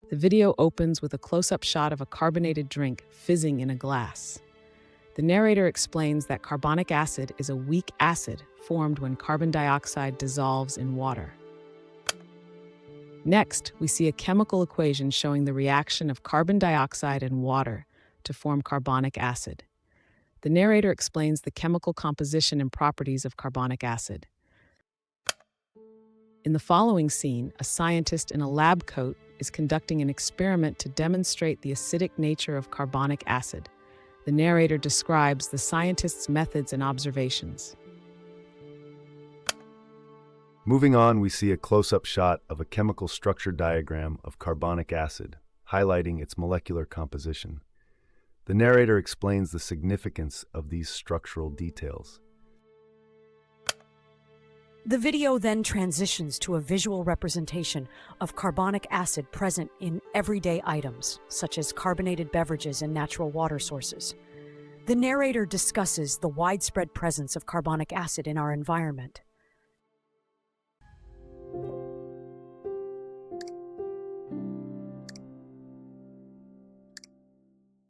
The video opens with a close-up shot of a carbonated drink fizzing in a glass. The narrator explains that carbonic acid is a weak acid formed when carbon dioxide dissolves in water. Next, we see a chemical equation showing the reaction of carbon dioxide and water to form carbonic acid. The narrator explains the chemical composition and properties of carbonic acid. In the following scene, a scientist in a lab coat is conducting an experiment to demonstrate the acidic nature of carbonic acid. The narrator describes the scientist's methods and observations. Moving on, we see a close-up shot of a chemical structure diagram of carbonic acid, highlighting its molecular composition. The narrator explains the significance of these structural details. The video then transitions to a visual representation of carbonic acid present in everyday items, such as carbonated beverages and natural water sources. The narrator discusses the widespread presence of carbonic acid in our environment.